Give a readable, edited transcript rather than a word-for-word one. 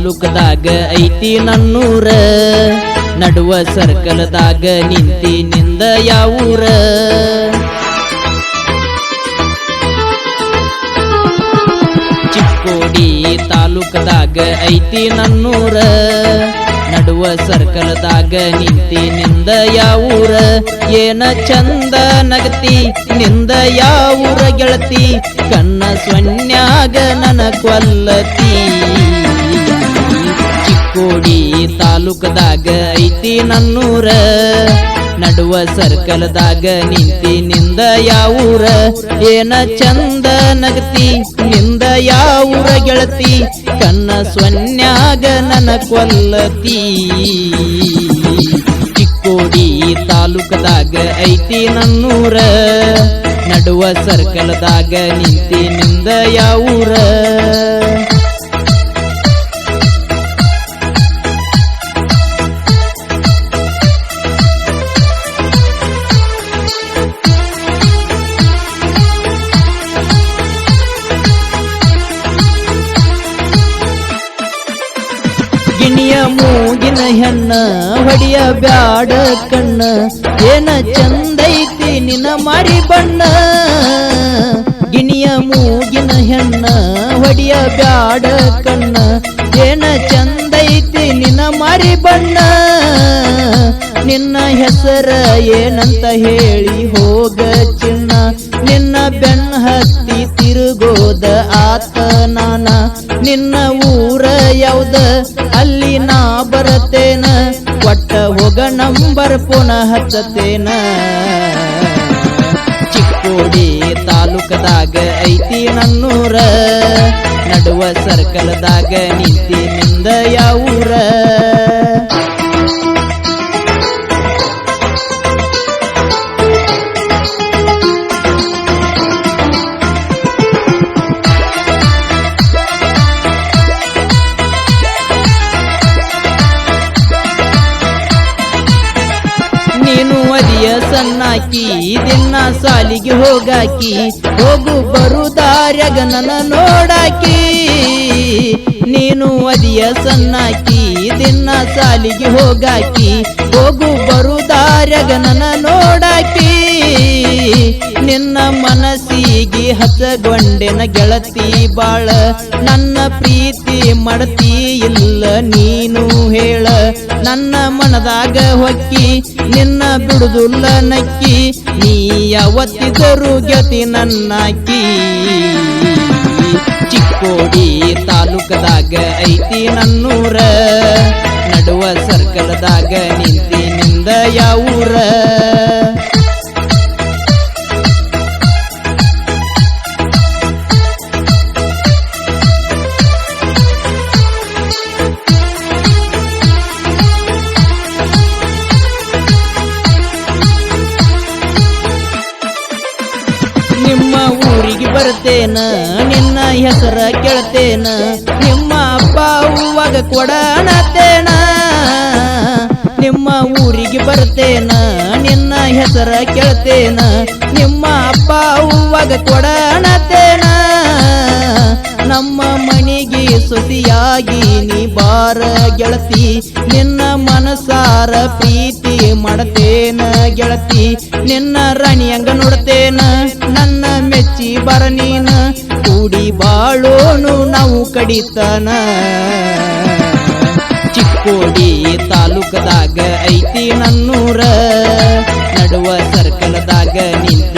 ತಾಲೂಕದಾಗ ಐತಿ ನನ್ನೂರ ನಡುವ ಸರ್ಕಲ್ದಾಗ ನಿಂತಿನಿಂದ ಯಾವೂರ ಚಿಕ್ಕೋಡಿ ತಾಲೂಕದಾಗ ಐತಿ ನನ್ನೂರ ನಡುವ ಸರ್ಕಲ್ದಾಗ ನಿಂತಿನಿಂದ ಯಾವೂರ ಏನ ಚಂದ ನಗತಿ ನಿಂದ ಯಾವೂರ ಗೆಳತಿ ಕಣ್ಣ ಸೊನ್ಯಾಗ ನನ ಕೊಲ್ಲತಿ ಚಿಕ್ಕೋಡಿ ತಾಲೂಕದಾಗ ಐತಿ ನನ್ನೂರ ನಡುವ ಸರ್ಕಲ್ದಾಗ ನಿಂತಿನಿಂದ ಯಾವೂರ ಏನ ಚಂದ ನಗತಿ ನಿಂದ ಯಾವೂರ ಗೆಳತಿ ಕಣ್ಣ ಸೊನ್ಯಾಗ ನನ ಕೊಲ್ಲತಿ ಚಿಕ್ಕೋಡಿ ತಾಲೂಕದಾಗ ಐತಿ ನನ್ನೂರ ನಡುವ ಸರ್ಕಲ್ದಾಗ ನಿಂತಿನಿಂದ ಯಾವೂರ ಗಿಣಿಯ ಮೂಗಿನ ಹೆಣ್ಣ ಹೊಡಿಯ ಬ್ಯಾಡ ಕಣ್ಣ ಏನ ಚಂದೈತಿ ನಿನ ಮಾರಿ ಬಣ್ಣ ಗಿಣಿಯ ಮೂಗಿನ ಹೆಣ್ಣ ಹೊಡಿಯ ಬ್ಯಾಡ ಕಣ್ಣ ಏನ ಚಂದೈತಿ ನಿನ ಮಾರಿ ಬಣ್ಣ ನಿನ್ನ ಹೆಸರ ಏನಂತ ಹೇಳಿ ಹೋಗ ಚಿನ್ನ ನಿನ್ನ ಬೆನ್ನ ಹತ್ತಿ ತಿರುಗೋದ ಆತ ನಾನ ನಿನ್ನ ಊರ ಯಾವ್ದ ಅಲ್ಲಿ ನಾ ಬರತೇನ ಒಟ್ಟ ಹೋಗ ನಂಬರ್ ಪುನಃ ಹಚ್ಚತೇನ ಚಿಕ್ಕೋಡಿ ತಾಲೂಕದಾಗ ಐತಿ ನನ್ನೂರ ನಡುವ ಸರ್ಕಲ್ದಾಗ ನಿಂತಿನಿಂದ ಯಾವೂರ ನೀನು ಅದಿಯ ಸಣ್ಣಾಕಿ ದಿನ ಸಾಲಿಗೆ ಹೋಗಾಕಿ ಹೋಗು ಬರುದಾರ್ಯಾಗ ನನ್ನ ನೋಡಾಕಿ ನೀನು ಅದಿಯ ಸಣ್ಣಾಕಿ ದಿನ ಸಾಲಿಗೆ ಹೋಗಾಕಿ ಹೋಗು ಬರುದಾರ್ಯಾಗ ನನ್ನ ನೋಡಾಕಿ ನಿನ್ನ ಮನಸ್ಸಿಗೆ ಹಸಗೊಂಡೆನ ಗೆಳತಿ ಬಾಳ ನನ್ನ ಪ್ರೀತಿ ಮಾಡತಿ ಇಲ್ಲ ನೀನು ಹೇಳ ನನ್ನ ಮನದಾಗ ಹೊಕ್ಕಿ ನಿನ್ನ ಬಿಡುದುಲ್ಲ ನಕ್ಕಿ ನೀ ಯಾವತ್ತಿದ್ದರೂ ಗೆಳತಿ ನನ್ನಾಕಿ ಚಿಕ್ಕೋಡಿ ತಾಲೂಕದಾಗ ಐತಿ ನನ್ನೂರ ನಡುವ ಸರ್ಕಲ್ದಾಗ ನಿಂತಿನಿಂದ ಯಾವೂರ ನಿಮ್ಮ ಊರಿಗೆ ಬರ್ತೇನ ನಿನ್ನ ಹೆಸರ ಕೇಳ್ತೇನ ನಿಮ್ಮ ಅಪ್ಪ ಅವ್ವಾಗ ಕೊಡಣತೇನ ನಿಮ್ಮ ಊರಿಗೆ ಬರ್ತೇನ ನಿನ್ನ ಹೆಸರ ಕೇಳ್ತೇನ ನಿಮ್ಮ ಅಪ್ಪ ಅವ್ವಾಗ ಕೊಡಣತೇನ ನಮ್ಮ ಮನೆಗೆ ಸೊಸಿಯಾಗಿ ನೀ ಬಾರ ಗೆಳತಿ ನಿನ್ನ ಮನಸಾರ ಪ್ರೀತಿ ಮಾಡತೇನ ಗೆಳತಿ ನಿನ್ನ ರಾಣಿಯಂಗ ನೋಡ್ತೇನ ನನ್ನ ಮೆಚ್ಚಿ ಬರ ನೀನ ಕೂಡಿ ಬಾಳೋನು ನಾವು ಕಡಿತನ ಚಿಕ್ಕೋಡಿ ತಾಲೂಕದಾಗ ಐತಿ ನನ್ನೂರ ನಡುವ ಸರ್ಕಲ್ದಾಗ ನಿಂತ